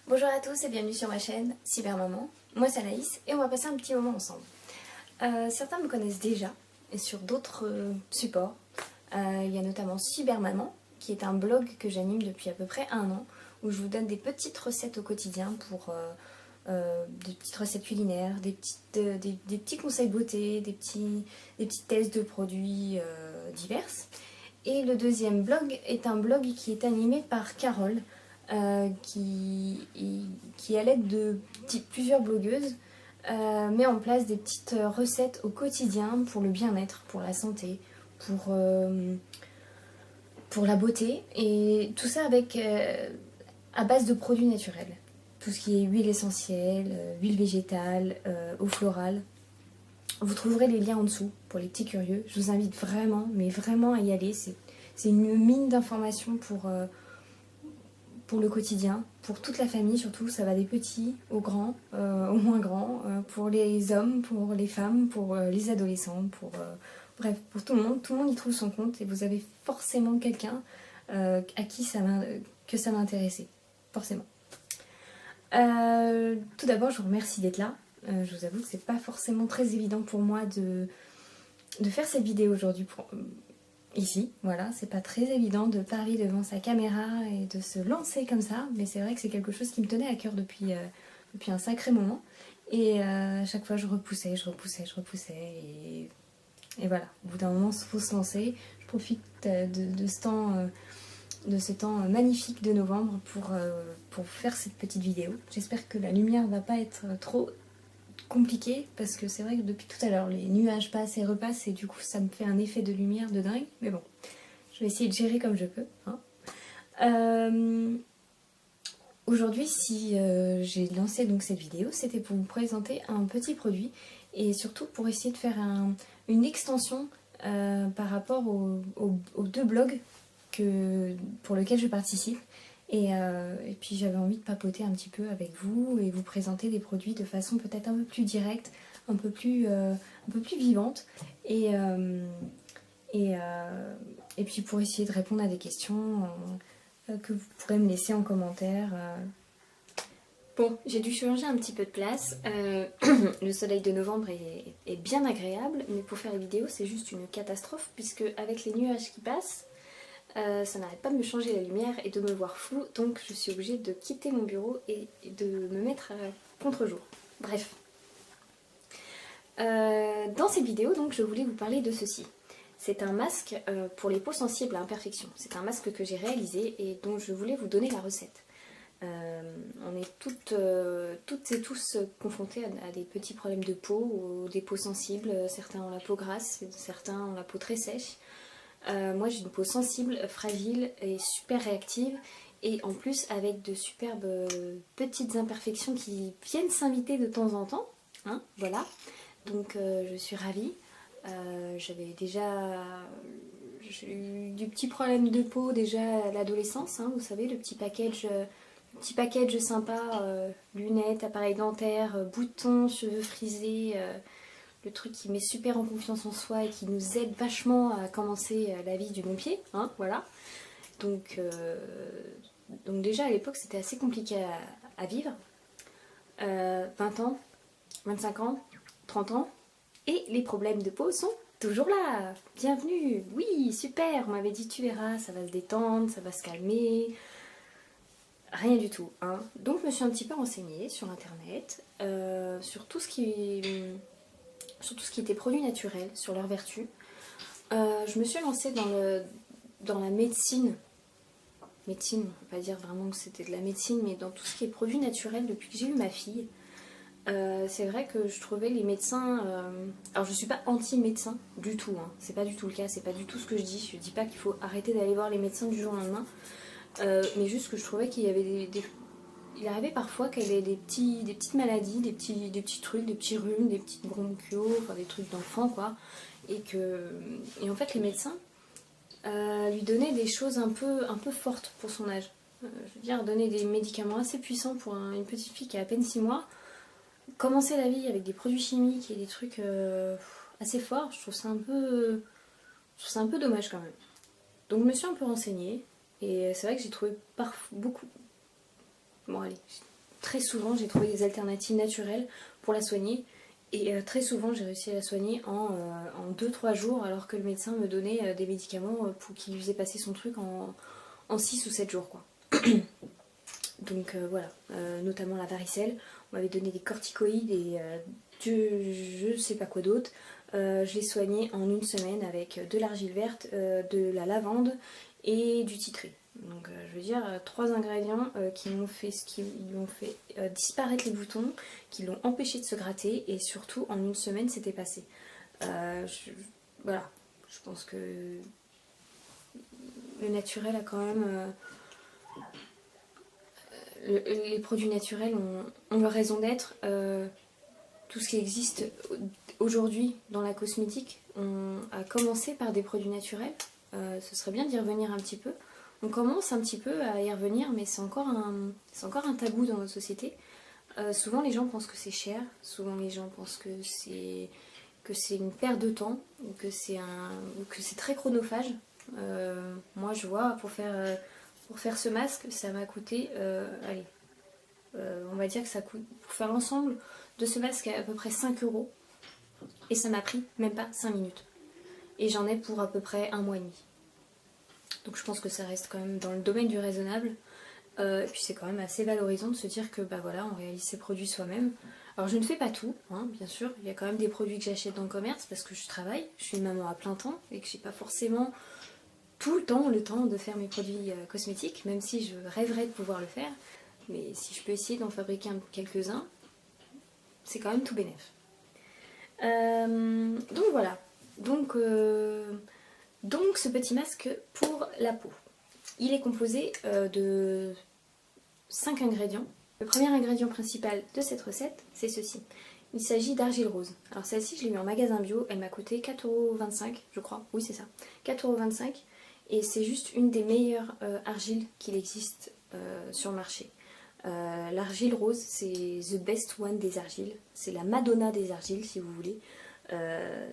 Bonjour à tous et bienvenue sur ma chaîne Cybermaman. Moi c'est Anaïs et on va passer un petit moment ensemble. Certains me connaissent déjà et sur d'autres supports. Il y a notamment Cybermaman qui est un blog que j'anime depuis à peu près 1 an où je vous donne des petites recettes au quotidien pour des petites recettes culinaires, des petits conseils beauté, des petits tests de produits divers. Et le deuxième blog est un blog qui est animé par Carole, qui à l'aide de plusieurs blogueuses, met en place des petites recettes au quotidien pour le bien-être, pour la santé, pour la beauté, et tout ça avec à base de produits naturels. Tout ce qui est huile essentielle, huile végétale, eau florale. Vous trouverez les liens en dessous pour les petits curieux. Je vous invite vraiment, mais vraiment à y aller. C'est une mine d'informations pour le quotidien, pour toute la famille surtout. Ça va des petits aux grands, aux moins grands, pour les hommes, pour les femmes, pour les adolescents, bref, pour tout le monde. Tout le monde y trouve son compte et vous avez forcément quelqu'un à qui ça va intéresser. Forcément. Tout d'abord, je vous remercie d'être là. Je vous avoue que c'est pas forcément très évident pour moi de faire cette vidéo aujourd'hui ici. Voilà, c'est pas très évident de parler devant sa caméra et de se lancer comme ça, mais c'est vrai que c'est quelque chose qui me tenait à cœur depuis un sacré moment. Et à chaque fois, je repoussais, et voilà. Au bout d'un moment, il faut se lancer. Je profite de ce temps magnifique de novembre pour faire cette petite vidéo. J'espère que la lumière va pas être trop compliquée, parce que c'est vrai que depuis tout à l'heure les nuages passent et repassent et du coup ça me fait un effet de lumière de dingue, mais bon, je vais essayer de gérer comme je peux, hein. Aujourd'hui, si j'ai lancé donc cette vidéo, c'était pour vous présenter un petit produit et surtout pour essayer de faire une extension par rapport aux 2 blogs pour lesquels je participe. Et puis j'avais envie de papoter un petit peu avec vous et vous présenter des produits de façon peut-être un peu plus directe, un peu plus vivante. Et puis pour essayer de répondre à des questions que vous pourrez me laisser en commentaire. Bon, j'ai dû changer un petit peu de place. Le soleil de novembre est bien agréable, mais pour faire les vidéos, c'est juste une catastrophe, puisque avec les nuages qui passent, ça n'arrête pas de me changer la lumière et de me voir flou, donc je suis obligée de quitter mon bureau et de me mettre à contre-jour. Bref. Dans cette vidéo, donc, je voulais vous parler de ceci. C'est un masque pour les peaux sensibles à imperfection. C'est un masque que j'ai réalisé et dont je voulais vous donner la recette. On est toutes et tous confrontés à des petits problèmes de peau, ou des peaux sensibles. Certains ont la peau grasse, certains ont la peau très sèche. Moi j'ai une peau sensible, fragile et super réactive, et en plus avec de superbes petites imperfections qui viennent s'inviter de temps en temps, hein, voilà. Donc je suis ravie. J'ai eu du petit problème de peau déjà à l'adolescence, hein, vous savez, le petit package sympa, lunettes, appareil dentaire, boutons, cheveux frisés, le truc qui met super en confiance en soi et qui nous aide vachement à commencer la vie du bon pied, hein, voilà. Donc déjà à l'époque c'était assez compliqué à vivre. 20 ans, 25 ans, 30 ans, et les problèmes de peau sont toujours là. Bienvenue, oui, super, on m'avait dit tu verras, ça va se détendre, ça va se calmer. Rien du tout, hein. Donc je me suis un petit peu renseignée sur internet, sur tout ce qui était produits naturels, sur leurs vertus. Je me suis lancée dans la médecine. Médecine, on ne peut pas dire vraiment que c'était de la médecine, mais dans tout ce qui est produits naturels depuis que j'ai eu ma fille. C'est vrai que je trouvais les médecins... alors je ne suis pas anti-médecin du tout, hein. C'est pas du tout le cas, c'est pas du tout ce que je dis. Je dis pas qu'il faut arrêter d'aller voir les médecins du jour au lendemain. Mais juste que je trouvais qu'il y avait il arrivait parfois qu'elle ait des petites maladies, des petits trucs, des petits rhumes, des petites bronchios, enfin des trucs d'enfant quoi. Et en fait les médecins lui donnaient des choses un peu fortes pour son âge. Je veux dire, donner des médicaments assez puissants pour une petite fille qui a à peine 6 mois. Commencer la vie avec des produits chimiques et des trucs assez forts, je trouve ça un peu dommage quand même. Donc je me suis un peu renseignée et c'est vrai que j'ai trouvé beaucoup... Bon allez, très souvent j'ai trouvé des alternatives naturelles pour la soigner. Et très souvent j'ai réussi à la soigner en 2-3 jours alors que le médecin me donnait des médicaments pour qu'il lui faisait passer son truc en 6 ou 7 jours quoi. Donc voilà, notamment la varicelle, on m'avait donné des corticoïdes et je sais pas quoi d'autre. Je l'ai soignée en 1 semaine avec de l'argile verte, de la lavande et du titri. Donc je veux dire 3 ingrédients qui m'ont fait, disparaître les boutons, qui l'ont empêché de se gratter et surtout en 1 semaine c'était passé. Voilà, je pense que le naturel a quand même... les produits naturels ont leur raison d'être. Tout ce qui existe aujourd'hui dans la cosmétique a commencé par des produits naturels. Ce serait bien d'y revenir un petit peu. On commence un petit peu à y revenir, mais c'est encore un tabou dans notre société. Souvent les gens pensent que c'est cher, souvent les gens pensent que c'est une perte de temps, ou que c'est très chronophage. Moi je vois, pour faire ce masque, ça m'a coûté, on va dire que ça coûte, pour faire l'ensemble de ce masque, à peu près 5 €. Et ça m'a pris même pas 5 minutes. Et j'en ai pour à peu près 1 mois et demi. Donc je pense que ça reste quand même dans le domaine du raisonnable. Et puis c'est quand même assez valorisant de se dire que bah voilà, on réalise ses produits soi-même. Alors je ne fais pas tout, hein, bien sûr. Il y a quand même des produits que j'achète dans le commerce parce que je travaille. Je suis une maman à plein temps et que j'ai pas forcément tout le temps de faire mes produits cosmétiques, même si je rêverais de pouvoir le faire. Mais si je peux essayer d'en fabriquer quelques-uns, c'est quand même tout bénef. Donc voilà. Donc ce petit masque pour la peau. Il est composé de 5 ingrédients. Le premier ingrédient principal de cette recette, c'est ceci. Il s'agit d'argile rose. Alors celle-ci, je l'ai mis en magasin bio. Elle m'a coûté 4,25 € je crois. Oui, c'est ça. 4,25 €. Et c'est juste une des meilleures argiles qu'il existe sur le marché. L'argile rose, c'est the best one des argiles. C'est la Madonna des argiles, si vous voulez.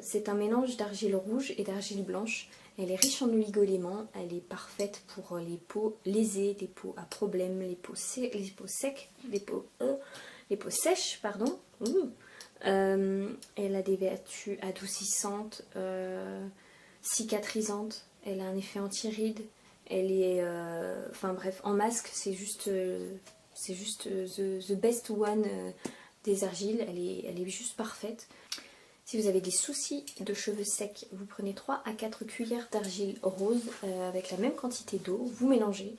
C'est un mélange d'argile rouge et d'argile blanche. Elle est riche en oligo-éléments, elle est parfaite pour les peaux lésées, les peaux à problème, les peaux secs, les peaux sèches, pardon. Elle a des vertus adoucissantes, cicatrisantes, elle a un effet anti-rides, elle est... enfin bref, en masque, c'est juste the best one des argiles, elle est juste parfaite. Si vous avez des soucis de cheveux secs, vous prenez 3 à 4 cuillères d'argile rose avec la même quantité d'eau, vous mélangez,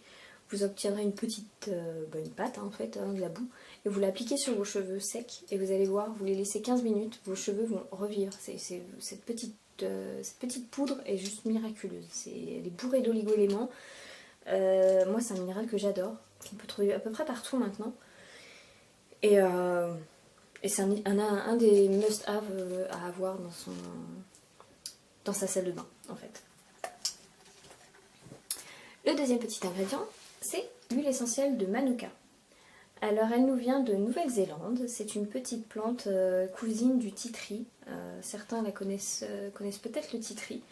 vous obtiendrez une petite une pâte en fait, de la boue, et vous l'appliquez sur vos cheveux secs et vous allez voir, vous les laissez 15 minutes, vos cheveux vont revivre. Cette petite poudre est juste miraculeuse, elle est bourrée d'oligo-éléments. Moi c'est un minéral que j'adore, qu'on peut trouver à peu près partout maintenant. Et c'est un des must-have à avoir dans sa salle de bain, en fait. Le deuxième petit ingrédient, c'est l'huile essentielle de Manuka. Alors, elle nous vient de Nouvelle-Zélande. C'est une petite plante cousine du titri. Certains la connaissent peut-être le titri,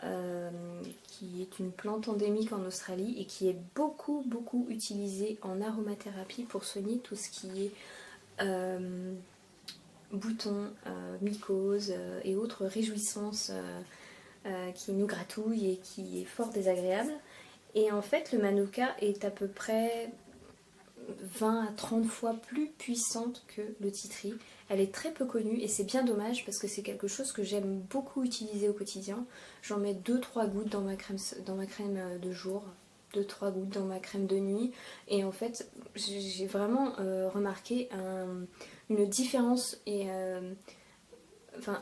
qui est une plante endémique en Australie et qui est beaucoup utilisée en aromathérapie pour soigner tout ce qui est... boutons, mycoses et autres réjouissances qui nous gratouillent et qui est fort désagréable. Et en fait le Manuka est à peu près 20 à 30 fois plus puissante que le titri. Elle est très peu connue et c'est bien dommage parce que c'est quelque chose que j'aime beaucoup utiliser au quotidien. J'en mets 2-3 gouttes dans ma crème de jour, 2-3 gouttes dans ma crème de nuit. Et en fait j'ai vraiment remarqué une différence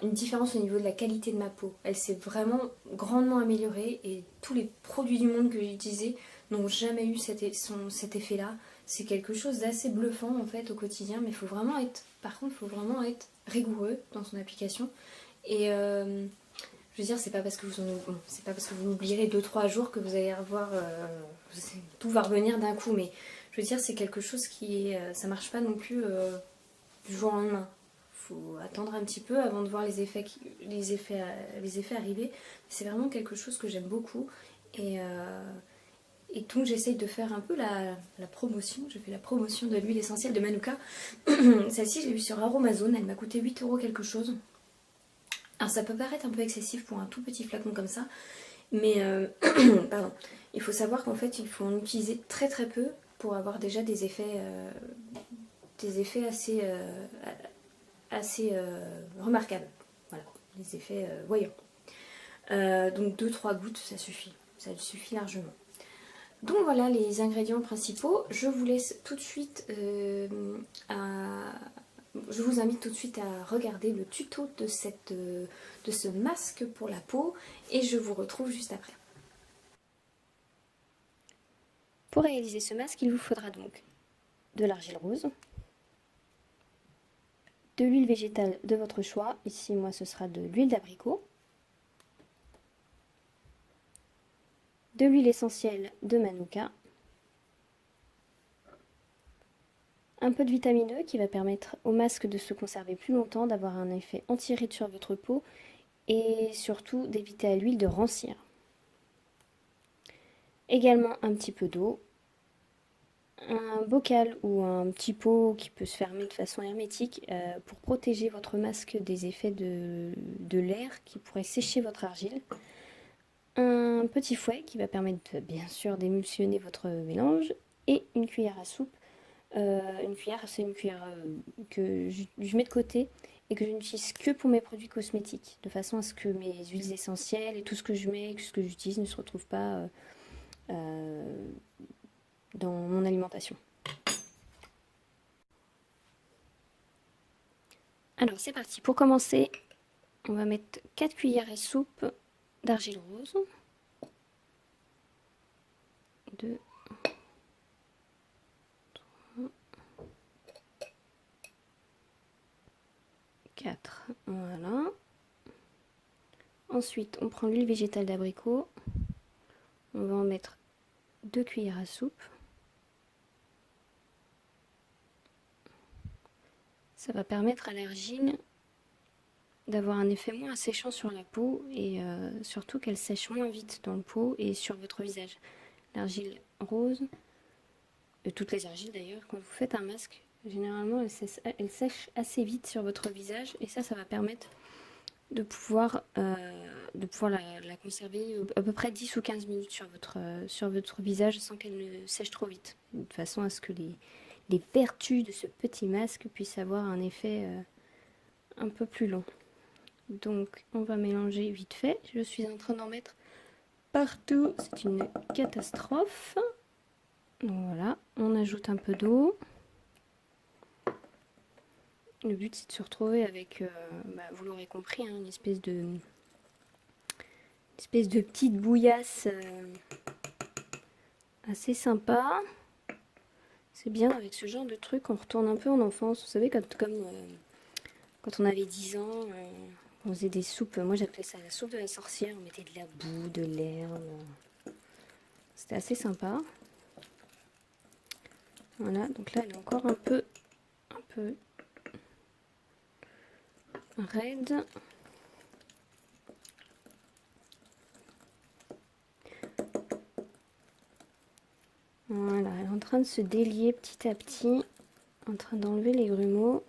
une différence au niveau de la qualité de ma peau. Elle s'est vraiment grandement améliorée et tous les produits du monde que j'ai utilisés n'ont jamais eu cet effet-là. C'est quelque chose d'assez bluffant en fait au quotidien, mais faut vraiment être rigoureux dans son application. Et je veux dire, c'est pas parce que vous oublierez 2-3 jours que vous allez revoir, tout va revenir d'un coup, mais je veux dire, c'est quelque chose ça marche pas non plus du jour au lendemain. Faut attendre un petit peu avant de voir les effets arriver. C'est vraiment quelque chose que j'aime beaucoup et Et donc j'essaye de faire un peu la promotion. Je fais la promotion de l'huile essentielle de Manuka. Celle-ci, je l'ai vue sur Aromazone. Elle m'a coûté 8 € quelque chose. Alors ça peut paraître un peu excessif pour un tout petit flacon comme ça. Mais pardon. Il faut savoir qu'en fait, il faut en utiliser très très peu pour avoir déjà des effets assez remarquables. Voilà, des effets voyants. Donc 2-3 gouttes, ça suffit. Ça suffit largement. Donc voilà les ingrédients principaux. Je vous laisse tout de suite je vous invite tout de suite à regarder le tuto de ce masque pour la peau et je vous retrouve juste après. Pour réaliser ce masque, il vous faudra donc de l'argile rose, de l'huile végétale de votre choix. Ici, moi, ce sera de l'huile d'abricot, de l'huile essentielle de Manuka, un peu de vitamine E qui va permettre au masque de se conserver plus longtemps, d'avoir un effet anti-rides sur votre peau et surtout d'éviter à l'huile de rancir. Également un petit peu d'eau, un bocal ou un petit pot qui peut se fermer de façon hermétique pour protéger votre masque des effets de l'air qui pourrait sécher votre argile. Un petit fouet qui va permettre bien sûr d'émulsionner votre mélange et une cuillère à soupe. Une cuillère, c'est une cuillère que je mets de côté et que je n'utilise que pour mes produits cosmétiques, de façon à ce que mes huiles essentielles et tout ce que je mets, tout ce que j'utilise ne se retrouve pas dans mon alimentation. Alors c'est parti, pour commencer, on va mettre 4 cuillères à soupe d'argile rose. 2, 3, 4, voilà. Ensuite, on prend l'huile végétale d'abricot. On va en mettre 2 cuillères à soupe. Ça va permettre à l'argile d'avoir un effet moins asséchant sur la peau et surtout qu'elle sèche moins vite dans le pot et sur votre visage. L'argile rose, toutes les argiles d'ailleurs, quand vous faites un masque, généralement elle sèche assez vite sur votre visage et ça va permettre de pouvoir la conserver à peu près 10 ou 15 minutes sur votre visage sans qu'elle ne sèche trop vite, de façon à ce que les vertus de ce petit masque puissent avoir un effet un peu plus long. Donc on va mélanger vite fait, je suis en train d'en mettre partout, c'est une catastrophe. Donc voilà, on ajoute un peu d'eau. Le but c'est de se retrouver avec, vous l'aurez compris, hein, une espèce de petite bouillasse assez sympa. C'est bien avec ce genre de truc, on retourne un peu en enfance. Vous savez, comme quand on avait 10 ans, on faisait des soupes. Moi j'appelais ça la soupe de la sorcière. On mettait de la boue, de l'herbe. C'était assez sympa. Voilà, donc là elle est encore un peu raide. Voilà, elle est en train de se délier petit à petit, en train d'enlever les grumeaux.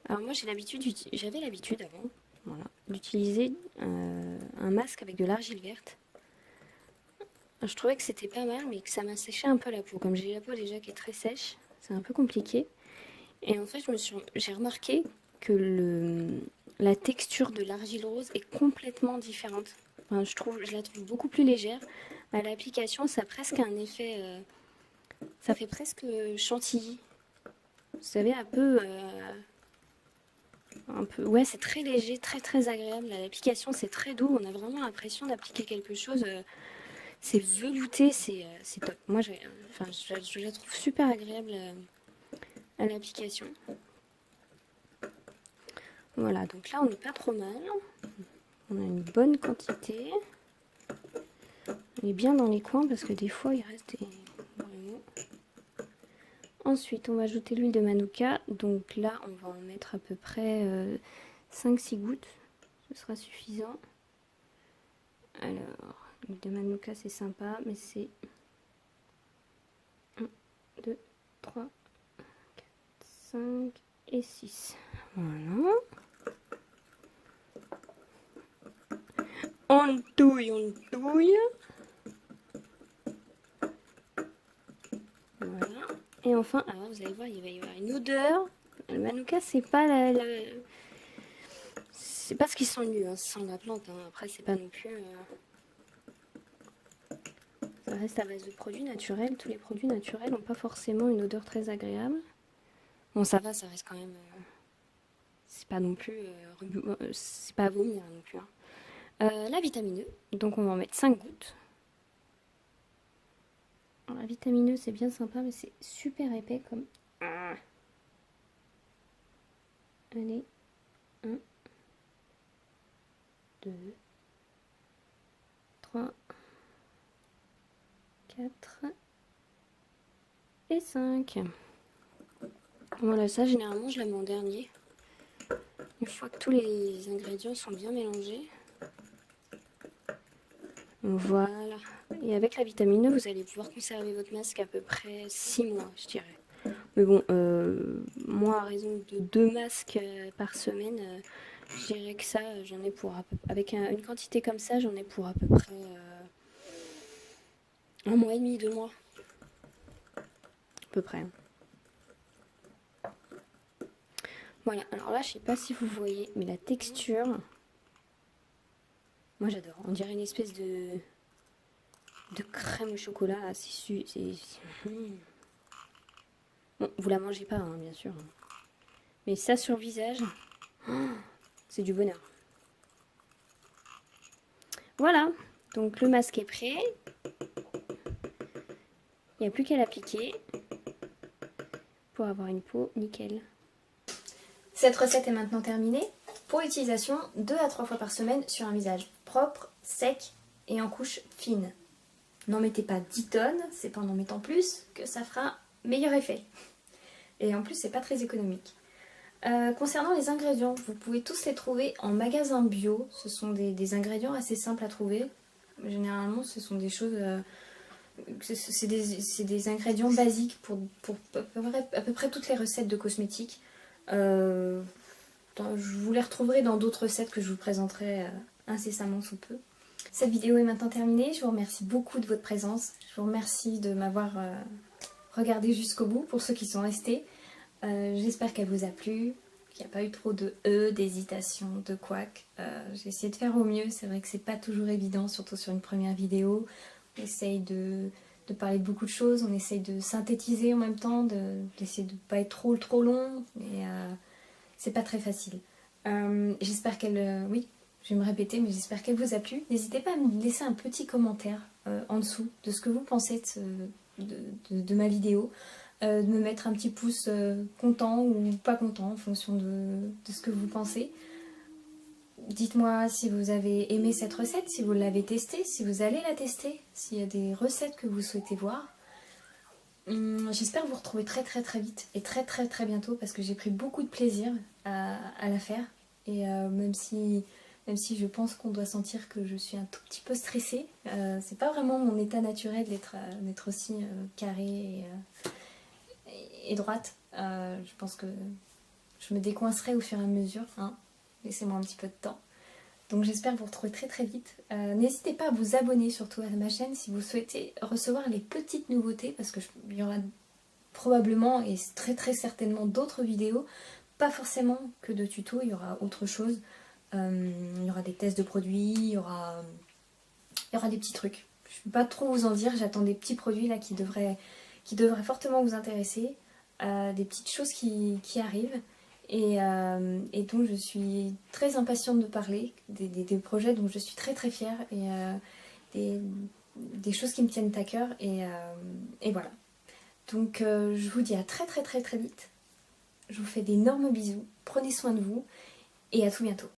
Alors moi j'avais l'habitude avant, voilà, d'utiliser un masque avec de l'argile verte. Je trouvais que c'était pas mal, mais que ça m'a séché un peu la peau. Comme j'ai la peau déjà qui est très sèche, c'est un peu compliqué. Et en fait, j'ai remarqué que la texture de l'argile rose est complètement différente. Enfin, je la trouve beaucoup plus légère. À l'application, ça a presque un effet... ça fait presque chantilly. Vous savez, un peu... Ouais, c'est très léger, très très agréable. À l'application, c'est très doux. On a vraiment l'impression d'appliquer quelque chose... c'est velouté, c'est top. Moi, je la trouve super agréable à l'application. Voilà, donc là, on n'est pas trop mal. On a une bonne quantité. On est bien dans les coins parce que des fois, il reste des grumeaux. Ensuite, on va ajouter l'huile de manuka. Donc là, on va en mettre à peu près 5-6 gouttes. Ce sera suffisant. Alors, l'huile de manuka, c'est sympa, mais c'est 1, 2, 3, 4, 5 et 6. Voilà. On touille, on touille. Voilà. Et enfin, alors vous allez voir, il va y avoir une odeur. Le manuka, c'est pas c'est pas ce qui sent mieux, hein, ça sent la plante. Hein. Après, c'est pas non plus. Ça reste à base de produits naturels. Tous les produits naturels n'ont pas forcément une odeur très agréable. Bon, ça va, ça reste quand même. C'est pas non plus. C'est pas à vomir non plus. Hein. La vitamine E, donc on va en mettre 5 gouttes. Alors, la vitamine E, c'est bien sympa, mais c'est super épais comme. Allez, 1, 2, 3, 4 et 5. Voilà, ça généralement je la mets en dernier. Une fois que tous les ingrédients sont bien mélangés. Voilà. Et avec la vitamine E, vous allez pouvoir conserver votre masque à peu près 6 mois, je dirais. Mais bon, moi, à raison de 2 masques par semaine, je dirais que ça, j'en ai pour avec une quantité comme ça, j'en ai pour à peu près 1 mois et demi, 2 mois. À peu près. Voilà, alors là, je sais pas si vous voyez, mais la texture, moi j'adore. On dirait une espèce de crème au chocolat. Bon, vous la mangez pas, hein, bien sûr. Mais ça sur le visage, c'est du bonheur. Voilà, donc le masque est prêt. Il n'y a plus qu'à l'appliquer pour avoir une peau nickel. Cette recette est maintenant terminée. Pour l'utilisation, 2 à 3 fois par semaine sur un visage propre, sec et en couche fine. N'en mettez pas 10 tonnes, c'est pas en mettant plus que ça fera meilleur effet. Et en plus, c'est pas très économique. Concernant les ingrédients, vous pouvez tous les trouver en magasin bio. Ce sont des ingrédients assez simples à trouver. Généralement, ce sont des choses... c'est des ingrédients basiques pour à peu près toutes les recettes de cosmétiques. Je vous les retrouverai dans d'autres recettes que je vous présenterai incessamment sous peu. Cette vidéo est maintenant terminée. Je vous remercie beaucoup de votre présence. Je vous remercie de m'avoir regardé jusqu'au bout pour ceux qui sont restés. J'espère qu'elle vous a plu, qu'il n'y a pas eu trop de d'hésitation, de couac. J'ai essayé de faire au mieux. C'est vrai que c'est pas toujours évident, surtout sur une première vidéo. On essaye de parler de beaucoup de choses, on essaye de synthétiser en même temps, d'essayer de ne pas être trop long, mais c'est pas très facile. J'espère qu'elle... oui, je vais me répéter, mais j'espère qu'elle vous a plu. N'hésitez pas à me laisser un petit commentaire en dessous de ce que vous pensez de ma vidéo. De me mettre un petit pouce content ou pas content en fonction de ce que vous pensez. Dites-moi si vous avez aimé cette recette, si vous l'avez testée, si vous allez la tester, s'il y a des recettes que vous souhaitez voir. J'espère vous retrouver très vite et très bientôt parce que j'ai pris beaucoup de plaisir à la faire. Et même si je pense qu'on doit sentir que je suis un tout petit peu stressée, c'est pas vraiment mon état naturel d'être aussi carrée et droite. Je pense que je me décoincerai au fur et à mesure. Hein. Laissez-moi un petit peu de temps. Donc j'espère vous retrouver très vite. N'hésitez pas à vous abonner surtout à ma chaîne si vous souhaitez recevoir les petites nouveautés parce qu'il y aura probablement et très certainement d'autres vidéos. Pas forcément que de tutos, il y aura autre chose. Il y aura des tests de produits, il y aura des petits trucs. Je ne peux pas trop vous en dire, j'attends des petits produits là qui devraient fortement vous intéresser. Des petites choses qui arrivent. Et dont je suis très impatiente de parler, des projets dont je suis très fière et des choses qui me tiennent à cœur et voilà. Donc je vous dis à très vite. Je vous fais d'énormes bisous, prenez soin de vous et à tout bientôt.